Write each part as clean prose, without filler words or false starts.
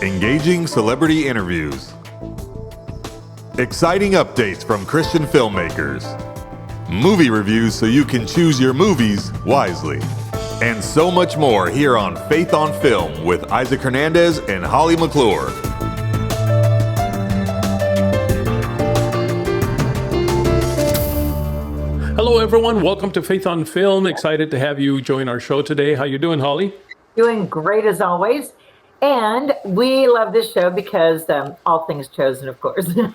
Engaging celebrity interviews. Exciting updates from Christian filmmakers. Movie reviews so you can choose your movies wisely. And so much more here on Faith on Film with Isaac Hernandez and Holly McClure. Hello, everyone. Welcome to Faith on Film. Excited to have you join our show today. How you doing, Holly? Doing great as always. And we love this show because all things chosen, of course. I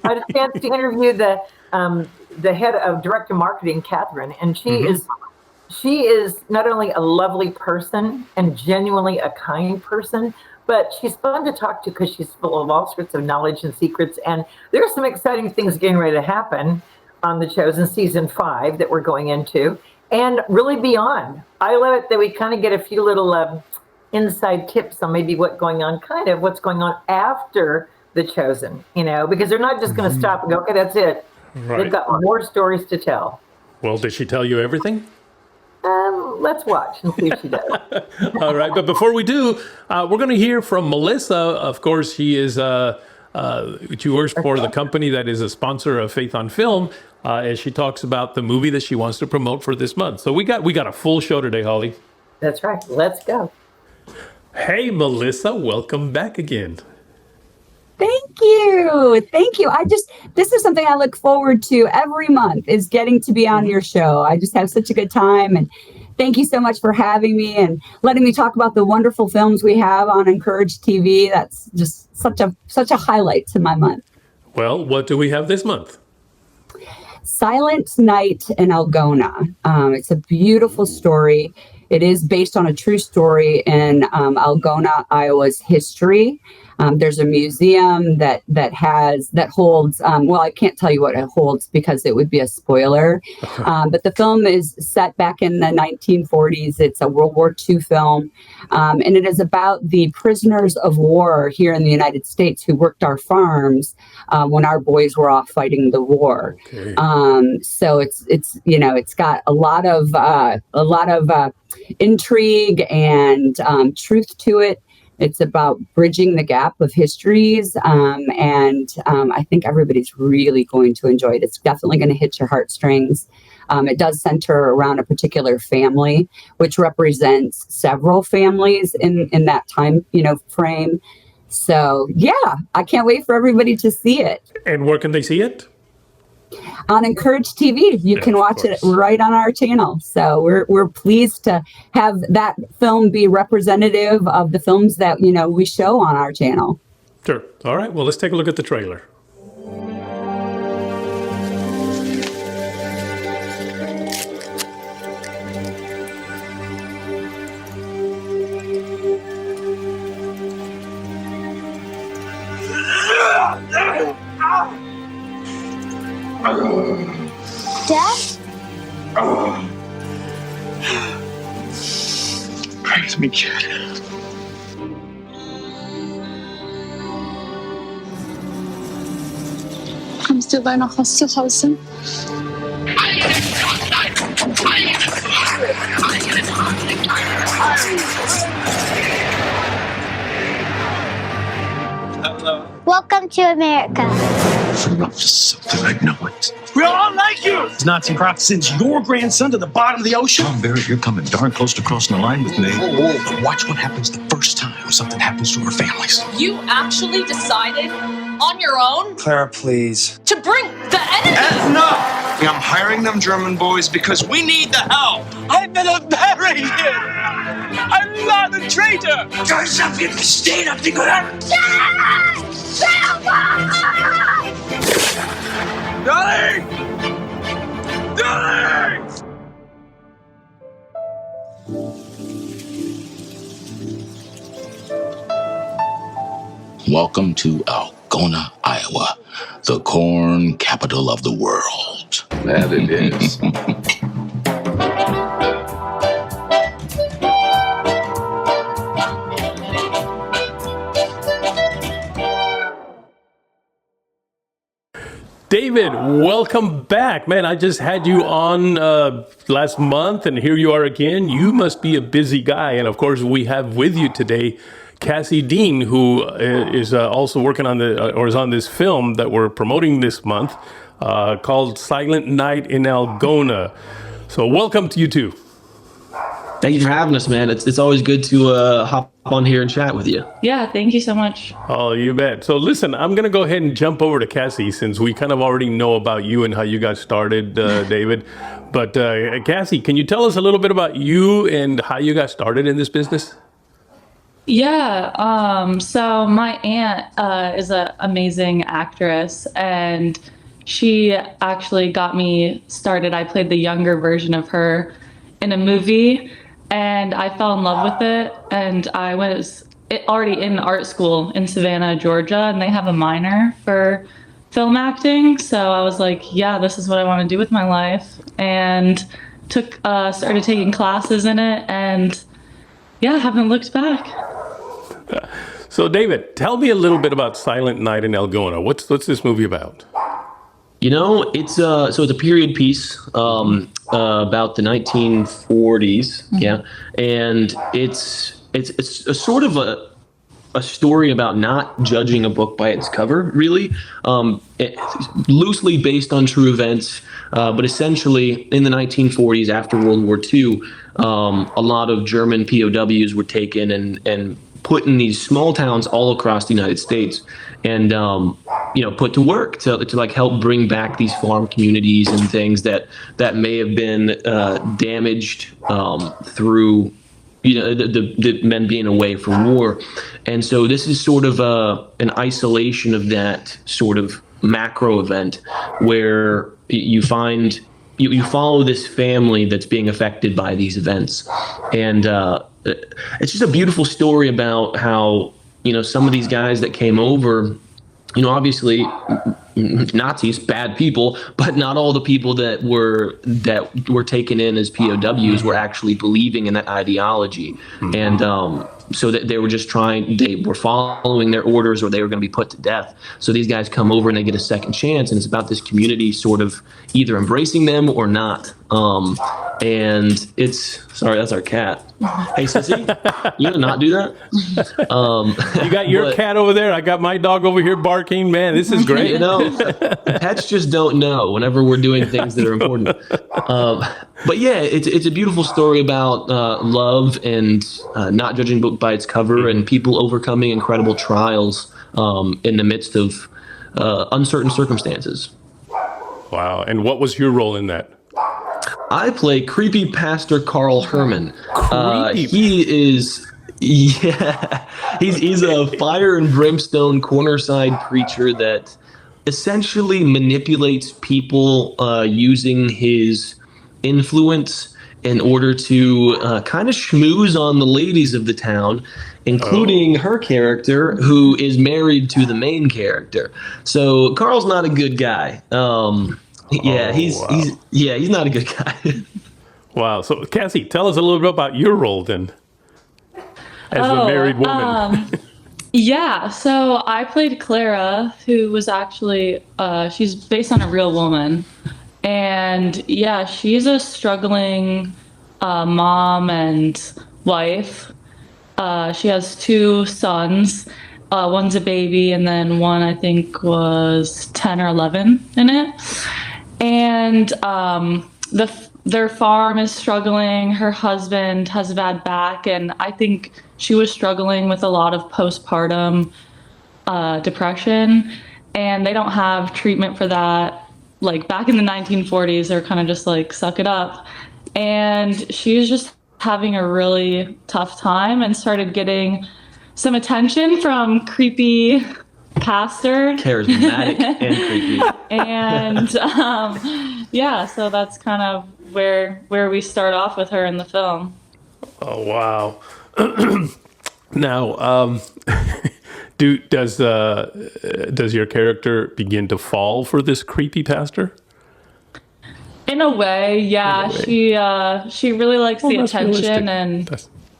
had a chance to interview the head of direct marketing, Katherine, and she is not only a lovely person and genuinely a kind person, but she's fun to talk to because she's full of all sorts of knowledge and secrets. And there are some exciting things getting ready to happen on The Chosen season 5 that we're going into, and really beyond. I love it that we kind of get a few little inside tips on maybe what's going on after The Chosen, because they're not just going to stop and go, okay, that's it. Right. They've got more stories to tell. Well, did she tell you everything? Let's watch and see if she does. All right, but before we do, we're going to hear from Melissa. Of course, she is she works for the company that is a sponsor of Faith on Film, as she talks about the movie that she wants to promote for this month. So we got a full show today, Holly. That's right. Let's go. Hey, Melissa, welcome back again. Thank you. This is something I look forward to every month, is getting to be on your show. I just have such a good time, and thank you so much for having me and letting me talk about the wonderful films we have on Encourage TV. That's just such a highlight to my month. Well, what do we have this month? Silent Night in Algona. It's a beautiful story. It is based on a true story in Algona, Iowa's history. There's a museum that holds, well, I can't tell you what it holds because it would be a spoiler, but the film is set back in the 1940s. It's a World War II film, and it is about the prisoners of war here in the United States who worked our farms when our boys were off fighting the war. Okay. So it's got a lot of intrigue and truth to it. It's about bridging the gap of histories, and I think everybody's really going to enjoy it. It's definitely going to hit your heartstrings. It does center around a particular family, which represents several families in that time, frame. So, yeah, I can't wait for everybody to see it. And where can they see it? On Encourage TV. You can watch it right on our channel. So we're pleased to have that film be representative of the films that, we show on our channel. Sure. All right. Well, let's take a look at the trailer. Dad? Praise me, kid. Kommst du bei noch was zu Hause? Hello. Welcome to America. If I'm up to something, I know it. We all like you! This Nazi prop sends your grandson to the bottom of the ocean. Tom Barrett, you're coming darn close to crossing the line with me. Whoa. Watch what happens the first time something happens to our families. You actually decided on your own Clara, please. to bring the enemy? Enough! I'm hiring them German boys because we need the help. I've been a bury him! I'm not a traitor! Guys, I'm getting stayed up to go down. Dolly! Dolly! Welcome to Algona, Iowa, the corn capital of the world. That it is. David, welcome back. Man, I just had you on last month, and here you are again. You must be a busy guy. And of course, we have with you today Cassie Dean, who is also working on or is on this film that we're promoting this month called Silent Night in Algona. So welcome to you two. Thank you for having us, man. It's always good to hop on here and chat with you. Yeah, thank you so much. Oh, you bet. So listen, I'm going to go ahead and jump over to Cassie since we kind of already know about you and how you got started, David. But Cassie, can you tell us a little bit about you and how you got started in this business? Yeah, so my aunt is an amazing actress, and she actually got me started. I played the younger version of her in a movie, and I fell in love with it. And I was already in art school in Savannah, Georgia, and they have a minor for film acting. So I was like, yeah, this is what I want to do with my life, and started taking classes in it, and yeah, haven't looked back. So David, tell me a little bit about Silent Night in Algona. What's this movie about? You know, it's a period piece about the 1940s, yeah, and it's a sort of a story about not judging a book by its cover, really, loosely based on true events, but essentially in the 1940s, after World War II, a lot of German POWs were taken and put in these small towns all across the United States, and put to work to like help bring back these farm communities and things that may have been damaged through the men being away from war. And so this is sort of an isolation of that sort of macro event where you find you follow this family that's being affected by these events, and it's just a beautiful story about how some of these guys that came over, obviously Nazis, bad people, but not all the people that were taken in as POWs were actually believing in that ideology. And so that they were just they were following their orders, or they were going to be put to death. So these guys come over and they get a second chance, and it's about this community sort of either embracing them or not. And sorry, that's our cat. Hey, Sissy, you gonna not do that? You got your cat over there. I got my dog over here barking. Man, this is great. Pets just don't know whenever we're doing things that are important. But yeah, it's a beautiful story about love and not judging book by its cover, and people overcoming incredible trials in the midst of uncertain circumstances. Wow. And what was your role in that? I play creepy Pastor Carl Herman. He's a fire and brimstone cornerside preacher that essentially manipulates people using his influence in order to kind of schmooze on the ladies of the town, including her character, who is married to the main character. So Carl's not a good guy. He's not a good guy. Wow. So Cassie, tell us a little bit about your role then, as a married woman. Yeah, so I played Clara, who was actually she's based on a real woman, and yeah, she's a struggling mom and wife. She has 2 sons. One's a baby, and then one I think was 10 or 11 in it. And their farm is struggling. Her husband has a bad back, and I think she was struggling with a lot of postpartum depression, and they don't have treatment for that. Like back in the 1940s, they're kind of just like, suck it up. And she was just having a really tough time and started getting some attention from creepy pastor. Charismatic and creepy. And so that's kind of where we start off with her in the film. Oh, wow. Now, does your character begin to fall for this creepy pastor? In a way, yeah. She really likes the attention and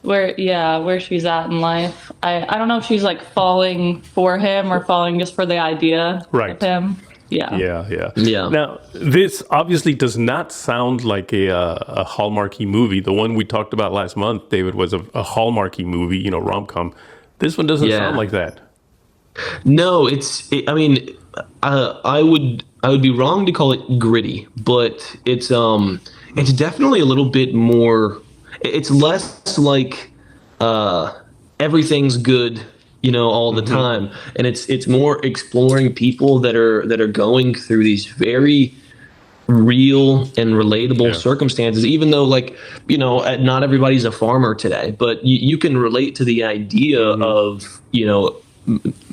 where she's at in life. I don't know if she's like falling for him or falling just for the idea of him. Yeah. Now, this obviously does not sound like a Hallmarky movie. The one we talked about last month, David, was a Hallmarky movie, rom-com. This one doesn't sound like that. No, I mean, I would be wrong to call it gritty, but it's definitely a little bit more. It's less like everything's good, all the time, and it's more exploring people that are going through these very real and relatable circumstances, even though not everybody's a farmer today, but you can relate to the idea of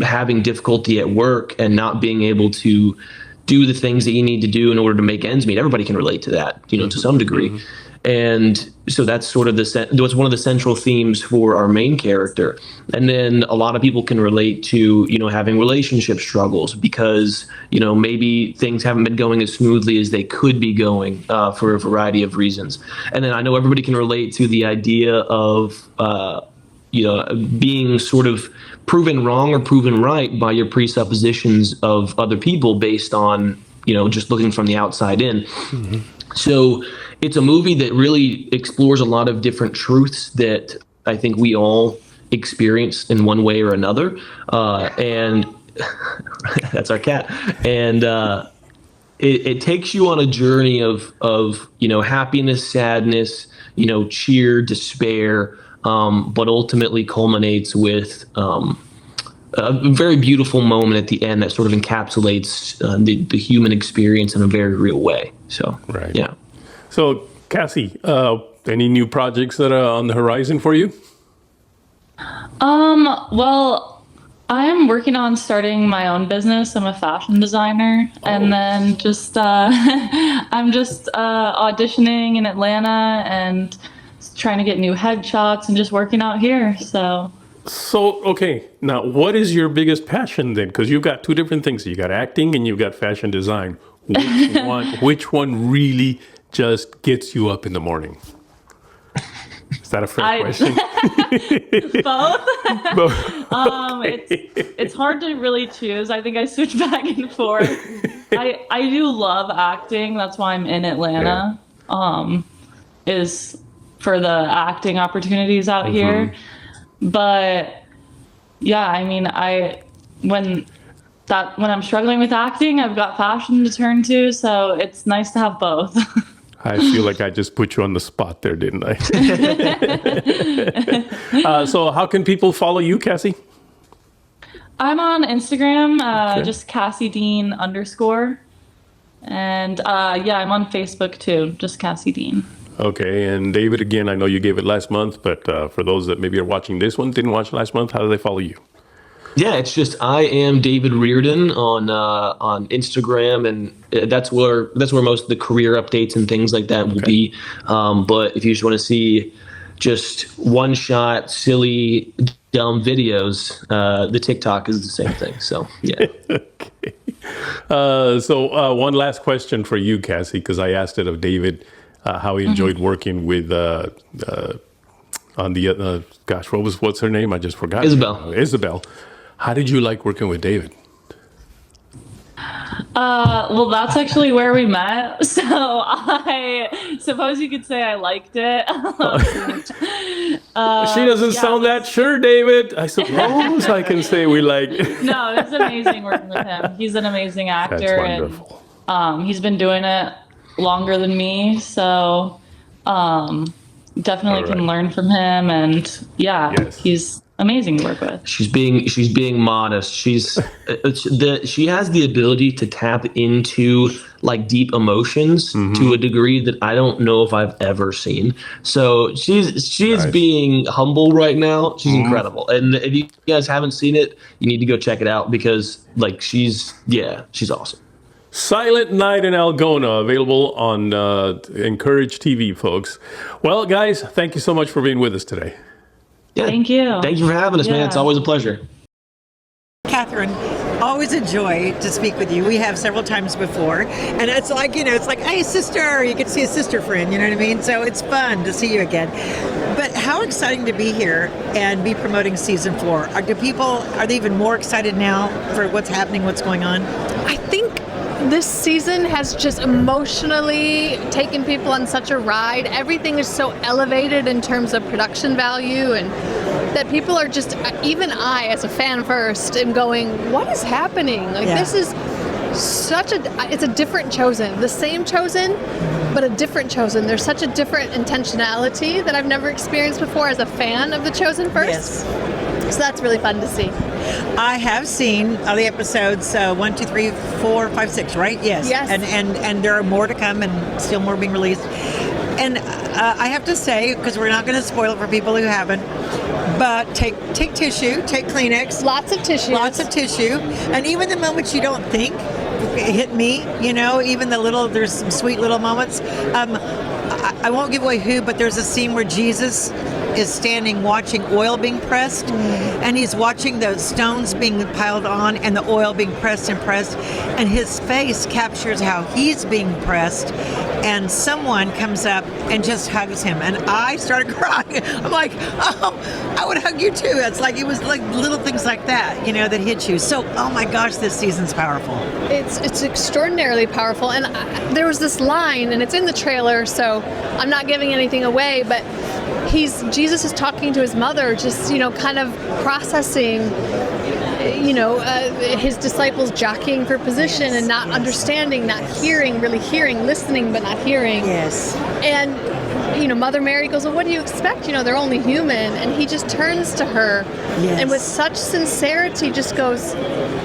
having difficulty at work and not being able to do the things that you need to do in order to make ends meet. Everybody can relate to that, to some degree. And so that's sort of that's one of the central themes for our main character. And then a lot of people can relate to, having relationship struggles because, maybe things haven't been going as smoothly as they could be going for a variety of reasons. And then I know everybody can relate to the idea of, being sort of proven wrong or proven right by your presuppositions of other people based on, just looking from the outside in. So it's a movie that really explores a lot of different truths that I think we all experience in one way or another. And that's our cat. And it takes you on a journey of happiness, sadness, cheer, despair, but ultimately culminates with a very beautiful moment at the end that sort of encapsulates the human experience in a very real way. So, yeah. So, Cassie, any new projects that are on the horizon for you? Well, I am working on starting my own business. I'm a fashion designer, and then I'm just auditioning in Atlanta and trying to get new headshots and just working out here. So, okay. Now, what is your biggest passion then? Because you've got two different things. You got acting and you've got fashion design. Which one really just gets you up in the morning? Is that a fair question? Both. It's hard to really choose. I think I switch back and forth. I do love acting. That's why I'm in Atlanta. Is for the acting opportunities out here. But yeah, I mean, when I'm struggling with acting, I've got fashion to turn to, so it's nice to have both. I feel like I just put you on the spot there, didn't I? So how can people follow you, Cassie? I'm on Instagram, just Cassie Dean _. And I'm on Facebook too, just Cassie Dean. Okay, and David, again, I know you gave it last month, but for those that maybe are watching this one, didn't watch last month, how do they follow you? Yeah, it's just I am David Reardon on Instagram, and that's where most of the career updates and things like that will be. But if you just want to see just one shot, silly, dumb videos, the TikTok is the same thing. So yeah. Okay. So one last question for you, Cassie, because I asked it of David. How he enjoyed working with on the what's her name? I just forgot. Isabel. How did you like working with David? Well, that's actually where we met. So I suppose you could say I liked it. She doesn't sound that sure, David. I suppose I can say we like it. No, it's amazing working with him. He's an amazing actor. That's wonderful. And he's been doing it longer than me, so definitely can learn from him, and he's amazing to work with. She's being modest. She has the ability to tap into like deep emotions to a degree that I don't know if I've ever seen. So she is being humble right now. She's incredible, and if you guys haven't seen it, you need to go check it out because like she's awesome. Silent Night in Algona, available on Encourage TV, folks. Well, guys, thank you so much for being with us today. Yeah. Thank you. Thank you for having us, man. It's always a pleasure. Katherine, always a joy to speak with you. We have several times before, and it's like, hey, sister, you get to see a sister friend, you know what I mean? So it's fun to see you again. But how exciting to be here and be promoting season 4. Are they even more excited now for what's happening, what's going on? I think this season has just emotionally taken people on such a ride. Everything is so elevated in terms of production value, and that people are just, even I as a fan first am going, what is happening? Like this is it's a different Chosen, the same Chosen, but a different Chosen. There's such a different intentionality that I've never experienced before as a fan of the Chosen first. So that's really fun to see. I have seen the episodes 1, 2, 3, 4, 5, 6, right? Yes. And there are more to come and still more being released. And I have to say, because we're not going to spoil it for people who haven't, but take tissue, take Kleenex. Lots of tissue. Lots of tissue. And even the moments you don't think hit me, even there's some sweet little moments. I won't give away who, but there's a scene where Jesus is standing watching oil being pressed, and he's watching the stones being piled on and the oil being pressed, and his face captures how he's being pressed, and someone comes up and just hugs him, and I started crying. I'm like, oh, I would hug you too. It's like, it was like little things like that, that hit you. So, oh my gosh, this season's powerful. It's extraordinarily powerful, and there was this line, and it's in the trailer, so I'm not giving anything away, but Jesus is talking to his mother, just, kind of processing, his disciples jockeying for position and not understanding, not hearing, really hearing, listening, but not hearing. Yes. And, Mother Mary goes, well, what do you expect? They're only human. And he just turns to her and with such sincerity just goes,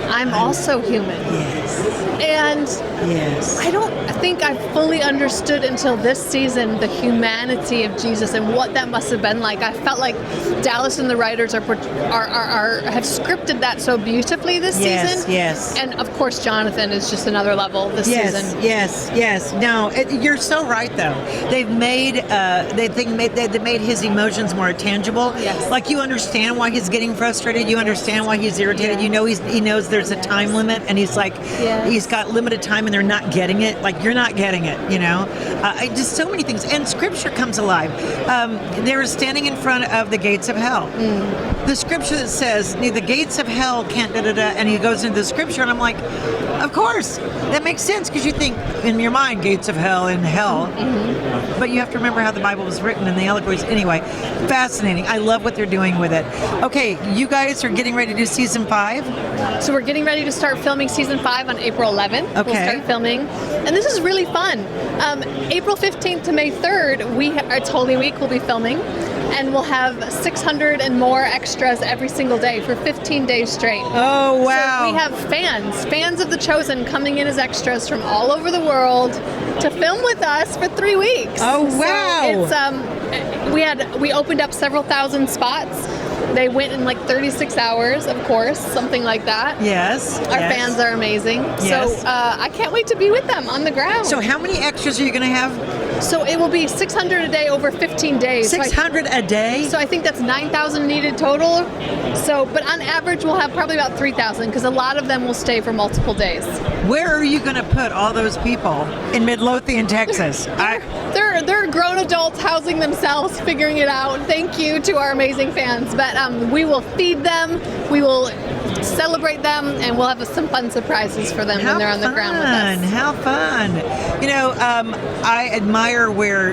I'm also human. Yes. And I don't think I fully understood until this season the humanity of Jesus and what that must have been like. I felt like Dallas and the writers have scripted that so beautifully this season. Yes. And of course, Jonathan is just another level this season. Yes. No, you're so right though. They've made his emotions more tangible. Yes. Like, you understand why he's getting frustrated. You understand why he's irritated. He knows there's a time limit, and he's like, he's got limited time, and they're not getting it. Like, you're not getting it. Just so many things. And Scripture comes alive. They were standing in front of the gates of hell. The Scripture that says the gates of hell can't and he goes into the Scripture, and I'm like, of course, that makes sense, because you think in your mind gates of hell and hell, but you have to remember how the Bible was written and the allegories. Anyway, fascinating. I love what they're doing with it. Okay, you guys are getting ready to do season 5. So we're getting ready to start filming season 5 on April 11th. Okay. We'll start filming, and this is really fun. April 15th to May 3rd, it's Holy Week. We'll be filming, and we'll have 600 and more extras every single day for 15 days straight. Oh, wow. So we have fans of The Chosen coming in as extras from all over the world to film with us for 3 weeks. Oh, wow. So we opened up several thousand spots. They went in like 36 hours, of course, something like that. Yes. Our fans are amazing. Yes. So I can't wait to be with them on the ground. So how many extras are you going to have? So it will be 600 a day over 15 days. 600 a day? So I think that's 9,000 needed total. So, but on average, we'll have probably about 3,000, because a lot of them will stay for multiple days. Where are you going to put all those people in Midlothian, Texas? They're grown adults housing themselves, figuring it out. Thank you to our amazing fans. But we will feed them, we will celebrate them, and we'll have some fun surprises for them when they're on the ground with us. How fun. I admire where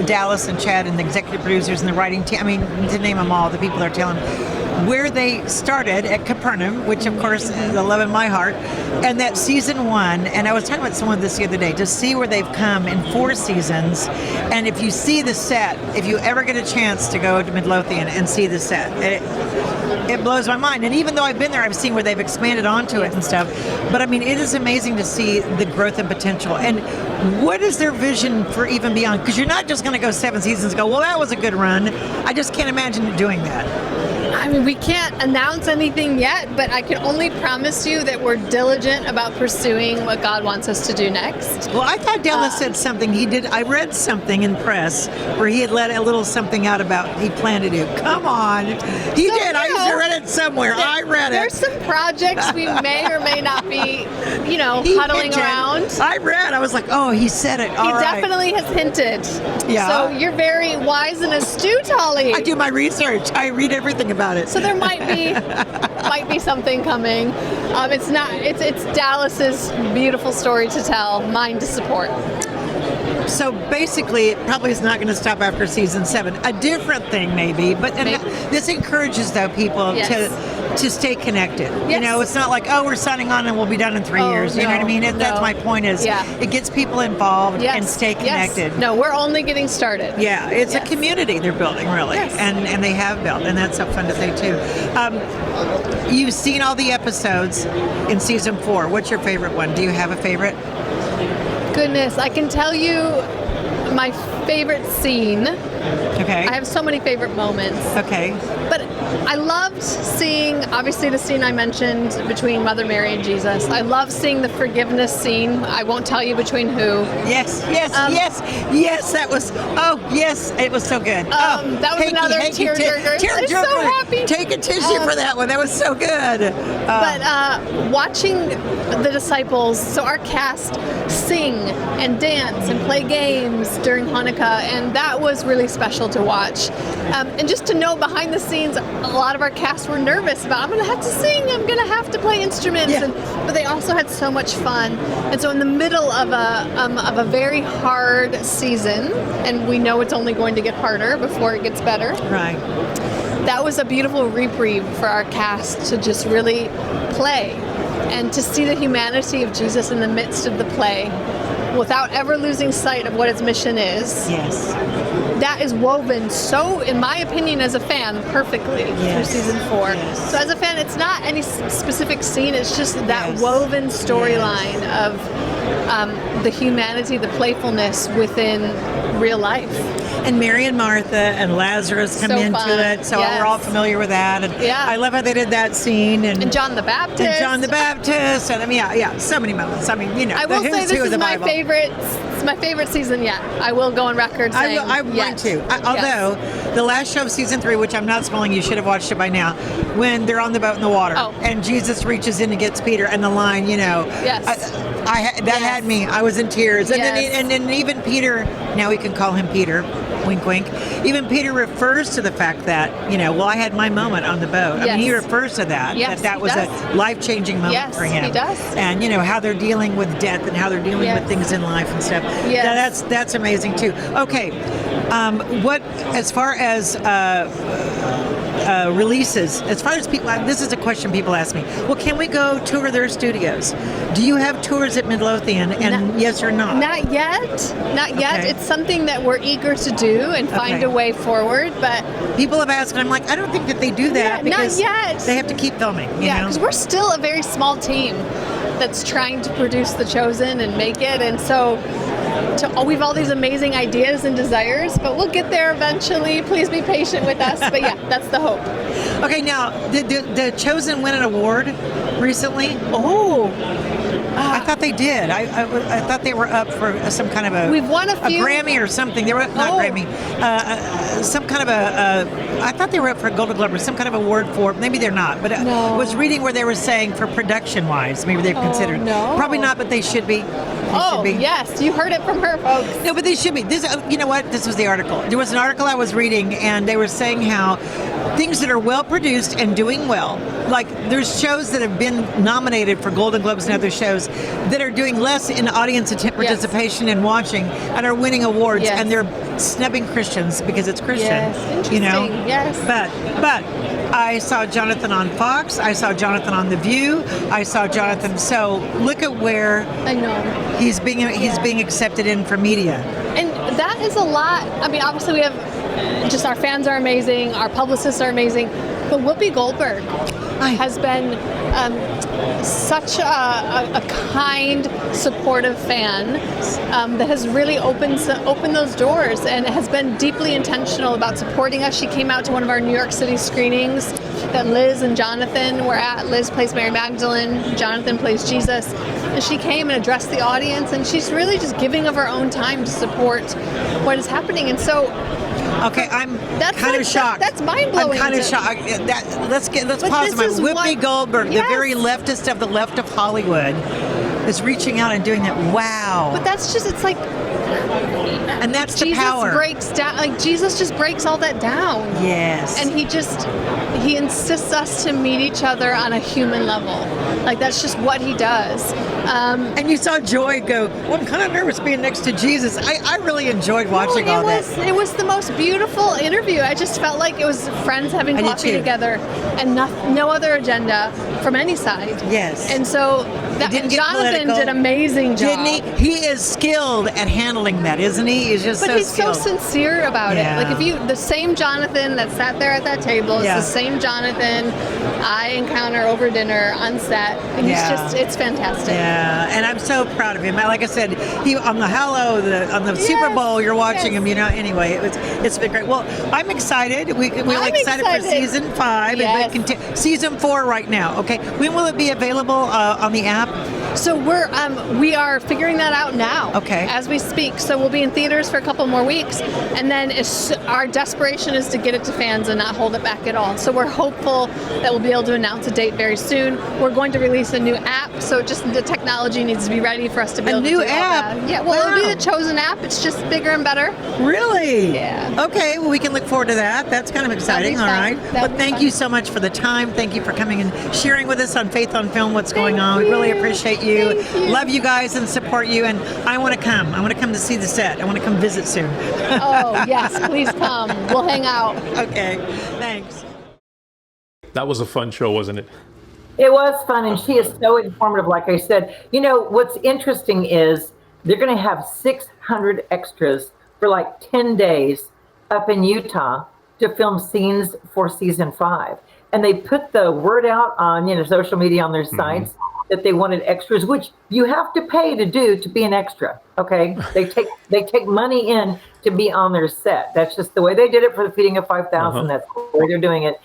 Dallas and Chad and the executive producers and the writing team, to name them all, the people that are telling where they started at Capernaum, which of course is the love in my heart, and that season 1, and I was talking about someone this the other day, to see where they've come in 4 seasons, and if you see the set, if you ever get a chance to go to Midlothian and see the set, it blows my mind. And even though I've been there, I've seen where they've expanded onto it and stuff. But it is amazing to see the growth and potential. And what is their vision for even beyond? Because you're not just going to go 7 seasons and go, well, that was a good run. I just can't imagine doing that. We can't announce anything yet, but I can only promise you that we're diligent about pursuing what God wants us to do next. Well, I thought Dallas said something. I read something in press where he had let a little something out about he planned to do. Come on. He did. I just read it somewhere. I read it. There's some projects we may or may not be, huddling around. I was like, oh, he said it. All right. He definitely has hinted. Yeah. So you're very wise and astute, Holly. I do my research. I read everything about it. So there might be something coming. It's Dallas's beautiful story to tell, mine to support. So basically, it probably is not going to stop after season 7. A different thing, maybe, but this encourages though people to stay connected. Yes. You know, it's not like, oh, we're signing on and we'll be done in 3 years. You know what I mean? That's my point. Is it gets people involved and stay connected. No, we're only getting started. Yeah, it's a community they're building, really, and they have built, and that's so fun to say too. You've seen all the episodes in season 4. What's your favorite one? Do you have a favorite? Goodness, I can tell you my favorite scene. Okay. I have so many favorite moments. Okay. But I loved seeing, obviously, the scene I mentioned between Mother Mary and Jesus. I love seeing the forgiveness scene. I won't tell you between who. Yes, that was, it was so good. That was another tearjerker. I'm so happy. Take a tissue for that one. That was so good. But watching the disciples, so our cast sing and dance and play games during Hanukkah, and that was really special to watch. And just to know behind the scenes, a lot of our cast were nervous about, I'm going to have to sing, I'm going to have to play instruments, but they also had so much fun. And so in the middle of a very hard season, and we know it's only going to get harder before it gets better. Right. That was a beautiful reprieve for our cast to just really play and to see the humanity of Jesus in the midst of the play without ever losing sight of what its mission is. Yes. That is woven so, in my opinion, as a fan, perfectly through season 4. So as a fan, it's not any specific scene, it's just that woven storyline of the humanity, the playfulness within real life. And Mary and Martha and Lazarus come into it, so we're all familiar with that. And I love how they did that scene. And John the Baptist. And I mean, so many moments. I mean, you know, I will say this is my favorite. It's my favorite season yet. I will go on record saying I want to. Although the last show of season 3, which I'm not spoiling, you should have watched it by now, when they're on the boat in the water and Jesus reaches in and gets Peter, and the line, you know, that had me. I was in tears. And then even Peter, now we can call him Peter. Wink, wink. Even Peter refers to the fact that, you know, well, I had my moment on the boat. I mean, he refers to that. That was a life-changing moment for him. He does. And, you know, how they're dealing with death and how they're dealing with things in life and stuff. Yes. That's amazing, too. Okay. What, as far as releases, as far as people, this is a question people ask me. Well, can we go tour their studios? Do you have tours at Midlothian? And yes or not? Not yet. Not yet. Okay. It's something that we're eager to do and find a way forward. But people have asked, and I'm like, I don't think that they do that because not yet. They have to keep filming. Yeah, because we're still a very small team that's trying to produce The Chosen and make it, and so we have all these amazing ideas and desires, but we'll get there eventually. Please be patient with us. But yeah, that's the hope. Okay, now, did The Chosen win an award recently? I thought they did. I thought they were up for some kind of a... We've won a few. A Grammy or something. They were not Grammy. Some kind of I thought they were up for a Golden Globe or some kind of award for... Maybe they're not. But I was reading where they were saying for production-wise, maybe they're considered. No. Probably not, but they should be. Yes. You heard it from her, folks. No, but they should be. This, you know what? This was the article. There was an article I was reading, and they were saying how things that are well-produced and doing well, like there's shows that have been nominated for Golden Globes and other shows that are doing less in audience participation and watching and are winning awards, and they're snubbing Christians because it's Christian, you know? Yes. But I saw Jonathan on Fox. I saw Jonathan on The View. I saw Jonathan. So look at where he's being accepted in for media. And that is a lot. I mean, obviously we have just our fans are amazing, our publicists are amazing, but Whoopi Goldberg has been such a kind, supportive fan that has really opened those doors and has been deeply intentional about supporting us. She came out to one of our New York City screenings that Liz and Jonathan were at. Liz plays Mary Magdalene, Jonathan plays Jesus, and she came and addressed the audience, and she's really just giving of her own time to support what is happening. And so okay, I'm kind of shocked. That's mind-blowing. I'm kind of shocked. Let's pause a moment. Whoopi Goldberg, the very leftist of the left of Hollywood, is reaching out and doing that. Wow. But that's just, it's like, And that's the Jesus power. breaks down, like Jesus just breaks all that down. Yes. And he insists us to meet each other on a human level. Like that's just what he does. And you saw Joy go, well, I'm kind of nervous being next to Jesus. I really enjoyed watching all that. It was the most beautiful interview. I just felt like it was friends having coffee together and no other agenda from any side. Yes. And so Jonathan did an amazing job. Didn't he? He is skilled at handling that, isn't he? He's just But so he's skilled. so sincere about it. Like the same Jonathan that sat there at that table is the same Jonathan I encounter over dinner on set. And it's fantastic. Yeah, and I'm so proud of him. Like I said, he on the on the Super Bowl, you're watching him. Anyway, it's been great. Well, I'm excited. We're excited for season 5 and season 4 right now. Okay, when will it be available on the app? So we are figuring that out now. Okay. As we speak. So we'll be in theaters for a couple more weeks, and then our desperation is to get it to fans and not hold it back at all. So we're hopeful that we'll be able to announce a date very soon. We're going to release a new app, so just the technology needs to be ready for us to be able to do all that. Yeah, well, it'll be the Chosen app. It's just bigger and better. Really? Yeah. Okay, well, we can look forward to that. That's kind of exciting. All right. But thank you so much for the time. Thank you for coming and sharing with us on Faith on Film what's going on. We really appreciate you. Love you guys and support you. And I want to come. I want to come to see the set. I want to come visit soon. Oh, yes. Please come. We'll hang out. Okay. Thanks. That was a fun show, wasn't it? It was fun, and she is so informative, like I said. What's interesting is they're going to have 600 extras for like 10 days up in Utah to film scenes for season 5. And they put the word out on, social media on their sites that they wanted extras, which you have to pay to be an extra. Okay. They take money in to be on their set. That's just the way they did it for the Feeding of 5,000. That's the way they're doing it.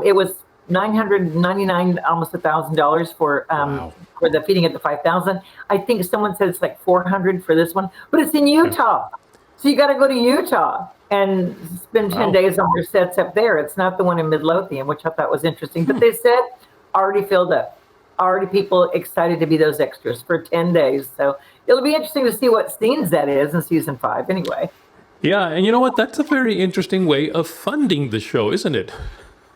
It was $999, almost $1,000 for the Feeding at the 5,000. I think someone said it's like $400 for this one, but it's in Utah. So you got to go to Utah and spend 10 days on their sets up there. It's not the one in Midlothian, which I thought was interesting. But they said already filled up. Already people excited to be those extras for 10 days. So it'll be interesting to see what scenes that is in season 5 anyway. Yeah, and you know what? That's a very interesting way of funding the show, isn't it?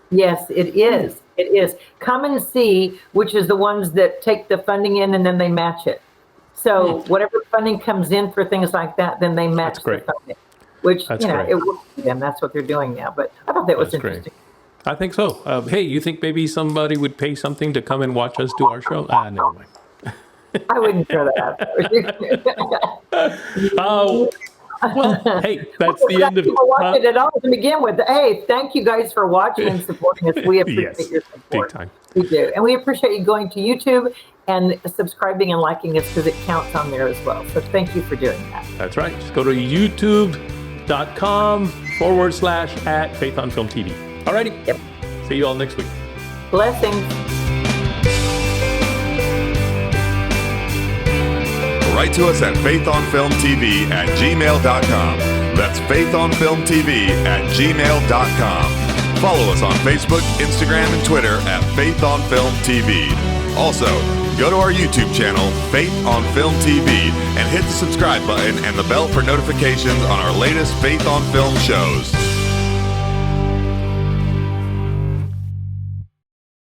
Yes, it is. It is. Come and see, which is the ones that take the funding in and then they match it. So whatever funding comes in for things like that, then they match the funding. Which, it works for them. That's what they're doing now. But I thought that was interesting. Great. I think so. Hey, you think maybe somebody would pay something to come and watch us do our show? Never mind. I wouldn't throw that out. Well, hey, that's the end of it. Watching it all to begin with. Hey, thank you guys for watching and supporting us. We appreciate your support. Big time. We do. And we appreciate you going to YouTube and subscribing and liking us because it counts on there as well. So thank you for doing that. That's right. Just go to youtube.com/@FaithOnFilmTV. Alrighty. Yep. See you all next week. Blessings. Write to us at faithonfilmtv@gmail.com. That's faithonfilmtv@gmail.com. Follow us on Facebook, Instagram, and Twitter at Faith on Film TV. Also, go to our YouTube channel, Faith on Film TV, and hit the subscribe button and the bell for notifications on our latest Faith on Film shows.